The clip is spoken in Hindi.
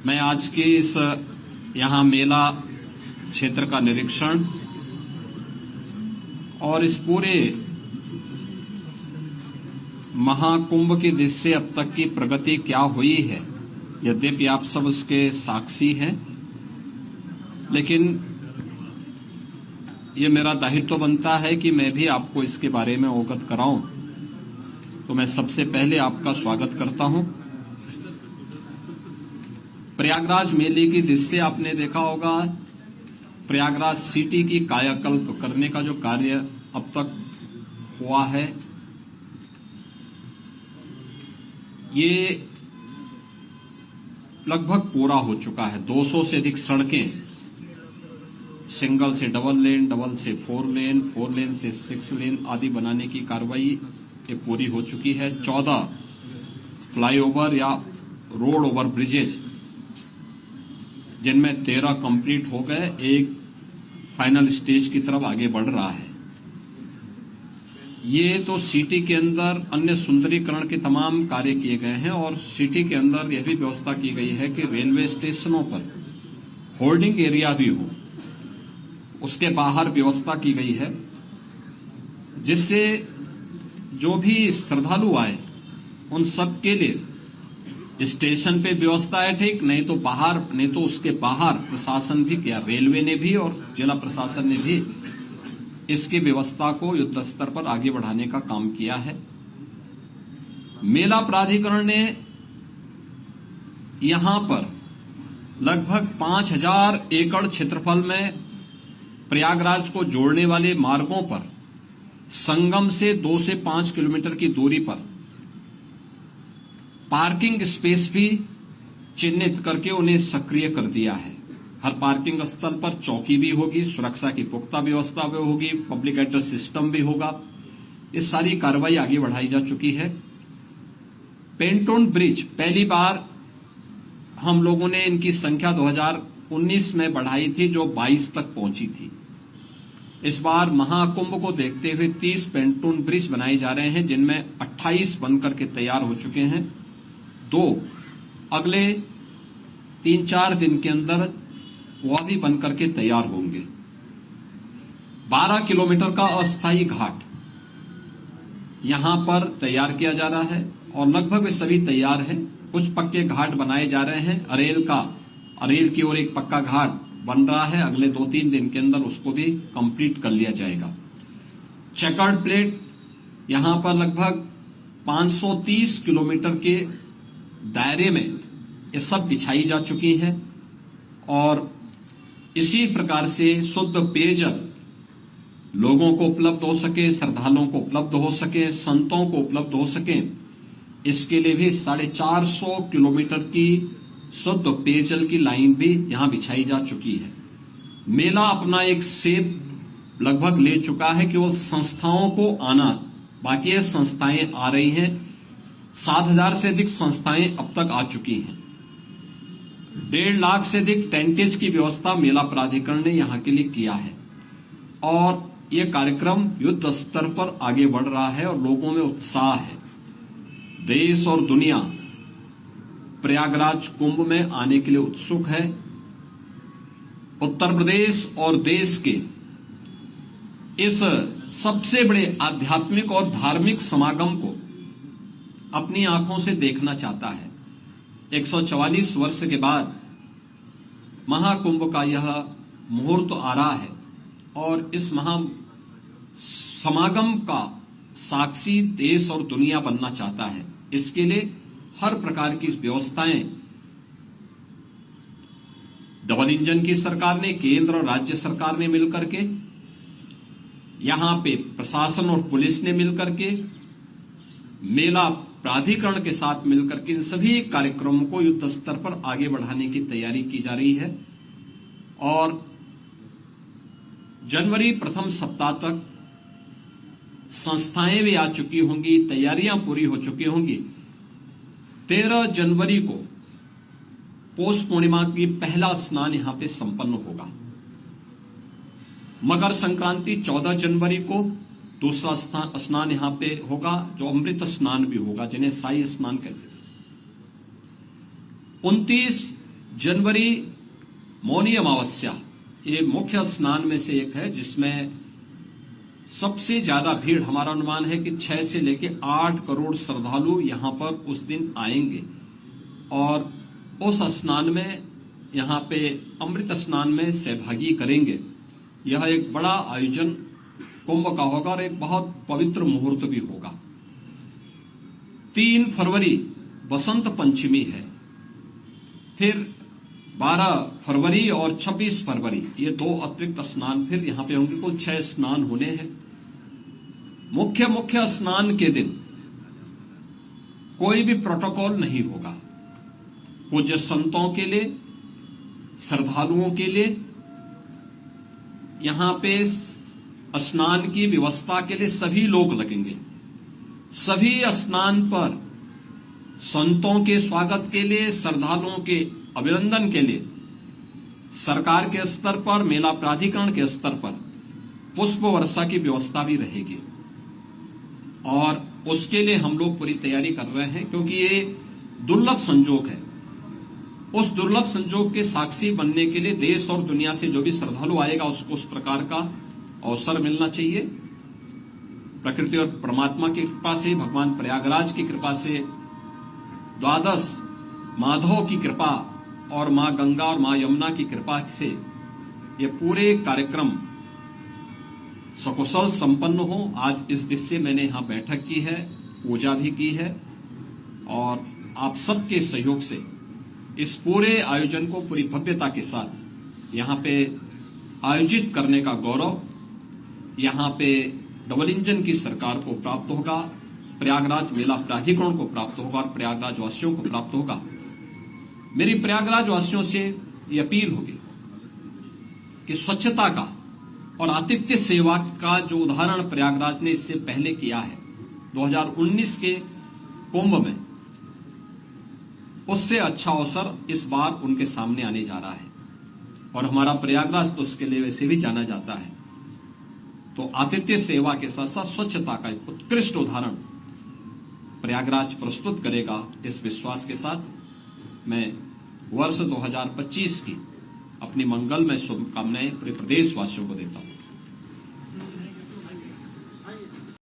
मैं आज के इस यहाँ मेला क्षेत्र का निरीक्षण और इस पूरे महाकुंभ की दृष्टि से अब तक की प्रगति क्या हुई है, यद्यपि आप सब उसके साक्षी हैं, लेकिन ये मेरा दायित्व बनता है कि मैं भी आपको इसके बारे में अवगत कराऊं। तो मैं सबसे पहले आपका स्वागत करता हूं। प्रयागराज मेले की दृष्टि से आपने देखा होगा, प्रयागराज सिटी की कायाकल्प करने का जो कार्य अब तक हुआ है, ये लगभग पूरा हो चुका है। 200 से अधिक सड़कें, सिंगल से डबल लेन, डबल से 4 लेन, 4 लेन से 6 लेन आदि बनाने की कार्रवाई ये पूरी हो चुकी है। 14 फ्लाईओवर या रोड ओवर ब्रिजेज, जिनमें 13 कंप्लीट हो गए, एक फाइनल स्टेज की तरफ आगे बढ़ रहा है। ये तो सिटी के अंदर अन्य सुंदरीकरण के तमाम कार्य किए गए हैं और सिटी के अंदर यह भी व्यवस्था की गई है कि रेलवे स्टेशनों पर होल्डिंग एरिया भी हो, उसके बाहर व्यवस्था की गई है, जिससे जो भी श्रद्धालु आए उन सब के लिए स्टेशन पे व्यवस्था है, ठीक, नहीं तो बाहर, नहीं तो उसके बाहर प्रशासन भी किया, रेलवे ने भी और जिला प्रशासन ने भी इसकी व्यवस्था को युद्ध स्तर पर आगे बढ़ाने का काम किया है। मेला प्राधिकरण ने यहां पर लगभग 5000 एकड़ क्षेत्रफल में प्रयागराज को जोड़ने वाले मार्गों पर संगम से 2 से 5 किलोमीटर की दूरी पर पार्किंग स्पेस भी चिन्हित करके उन्हें सक्रिय कर दिया है। हर पार्किंग स्थल पर चौकी भी होगी, सुरक्षा की पुख्ता व्यवस्था भी होगी, पब्लिक एड्रेस सिस्टम भी होगा। इस सारी कार्रवाई आगे बढ़ाई जा चुकी है। पेंटोन ब्रिज पहली बार हम लोगों ने इनकी संख्या 2019 में बढ़ाई थी, जो 22 तक पहुंची थी। इस बार महाकुंभ को देखते हुए 30 पेंटोन ब्रिज बनाए जा रहे हैं, जिनमें 28 बनकर के तैयार हो चुके हैं। 2 अगले 3-4 दिन के अंदर वह भी बनकर के तैयार होंगे। 12 किलोमीटर का अस्थायी घाट यहां पर तैयार किया जा रहा है और लगभग वे सभी तैयार हैं। कुछ पक्के घाट बनाए जा रहे हैं। अरेल की ओर एक पक्का घाट बन रहा है, अगले 2-3 दिन के अंदर उसको भी कंप्लीट कर लिया जाएगा। चेकर्ड प्लेट यहां पर लगभग 530 किलोमीटर के दायरे में ये सब बिछाई जा चुकी हैं और इसी प्रकार से शुद्ध पेयजल लोगों को उपलब्ध हो सके, श्रद्धालुओं को उपलब्ध हो सके, संतों को उपलब्ध हो सके, इसके लिए भी 450 किलोमीटर की शुद्ध पेयजल की लाइन भी यहां बिछाई जा चुकी है। मेला अपना एक शेप लगभग ले चुका है कि वो संस्थाओं को आना, बाकी ये संस्थाएं आ रही हैं। 7000 से अधिक संस्थाएं अब तक आ चुकी हैं। 1.5 लाख से अधिक टेंटेज की व्यवस्था मेला प्राधिकरण ने यहां के लिए किया है और ये कार्यक्रम युद्ध स्तर पर आगे बढ़ रहा है और लोगों में उत्साह है। देश और दुनिया प्रयागराज कुंभ में आने के लिए उत्सुक है। उत्तर प्रदेश और देश के इस सबसे बड़े आध्यात्मिक और धार्मिक समागम को अपनी आंखों से देखना चाहता है। 144 वर्ष के बाद महाकुंभ का यह मुहूर्त आ रहा है और इस महा समागम का साक्षी देश और दुनिया बनना चाहता है। इसके लिए हर प्रकार की व्यवस्थाएं डबल इंजन की सरकार ने, केंद्र और राज्य सरकार ने मिलकर के, यहां पे प्रशासन और पुलिस ने मिलकर के, मेला प्राधिकरण के साथ मिलकर के इन सभी कार्यक्रमों को युद्ध स्तर पर आगे बढ़ाने की तैयारी की जा रही है और जनवरी प्रथम सप्ताह तक संस्थाएं भी आ चुकी होंगी, तैयारियां पूरी हो चुकी होंगी। 13 जनवरी को पौष पूर्णिमा की पहला स्नान यहां पे संपन्न होगा। मकर संक्रांति 14 जनवरी को दूसरा स्नान यहां पे होगा, जो अमृत स्नान भी होगा, जिन्हें साई स्नान कहते थे। 29 जनवरी मौनी अमावस्या ये मुख्य स्नान में से एक है, जिसमें सबसे ज्यादा भीड़, हमारा अनुमान है कि 6 से लेकर 8 करोड़ श्रद्धालु यहां पर उस दिन आएंगे और उस स्नान में, यहां पे अमृत स्नान में सहभागी करेंगे। यह एक बड़ा आयोजन कुंभ का होगा और एक बहुत पवित्र मुहूर्त भी होगा। 3 फरवरी बसंत पंचमी है, फिर 12 फरवरी और 26 फरवरी ये 2 अतिरिक्त स्नान फिर यहां पे होंगे। कुल 6 स्नान होने हैं। मुख्य स्नान के दिन कोई भी प्रोटोकॉल नहीं होगा। पूज्य संतों के लिए, श्रद्धालुओं के लिए यहां पे स्नान की व्यवस्था के लिए सभी लोग लगेंगे। सभी स्नान पर संतों के स्वागत के लिए, श्रद्धालुओं के अभिनंदन के लिए सरकार के स्तर पर, मेला प्राधिकरण के स्तर पर पुष्प वर्षा की व्यवस्था भी रहेगी और उसके लिए हम लोग पूरी तैयारी कर रहे हैं, क्योंकि ये दुर्लभ संजोग है। उस दुर्लभ संजोग के साक्षी बनने के लिए देश और दुनिया से जो भी श्रद्धालु आएगा उसको उस प्रकार का अवसर मिलना चाहिए। प्रकृति और परमात्मा की कृपा से, भगवान प्रयागराज की कृपा से, द्वादश माधव की कृपा और मां गंगा और मां यमुना की कृपा से ये पूरे कार्यक्रम सकुशल संपन्न हो। आज इस दिवस से मैंने यहां बैठक की है, पूजा भी की है और आप सबके सहयोग से इस पूरे आयोजन को पूरी भव्यता के साथ यहां पे आयोजित करने का गौरव यहां पे डबल इंजन की सरकार को प्राप्त होगा, प्रयागराज मेला प्राधिकरण को प्राप्त होगा और प्रयागराज वासियों को प्राप्त होगा। मेरी प्रयागराज वासियों से ये अपील होगी कि स्वच्छता का और आतिथ्य सेवा का जो उदाहरण प्रयागराज ने इससे पहले किया है 2019 के कुंभ में, उससे अच्छा अवसर इस बार उनके सामने आने जा रहा है और हमारा प्रयागराज तो उसके लिए वैसे भी जाना जाता है। तो आतिथ्य सेवा के साथ साथ स्वच्छता का एक उत्कृष्ट उदाहरण प्रयागराज प्रस्तुत करेगा। इस विश्वास के साथ मैं वर्ष 2025 की अपनी मंगलमय शुभकामनाएं पूरे प्रदेशवासियों को देता हूं।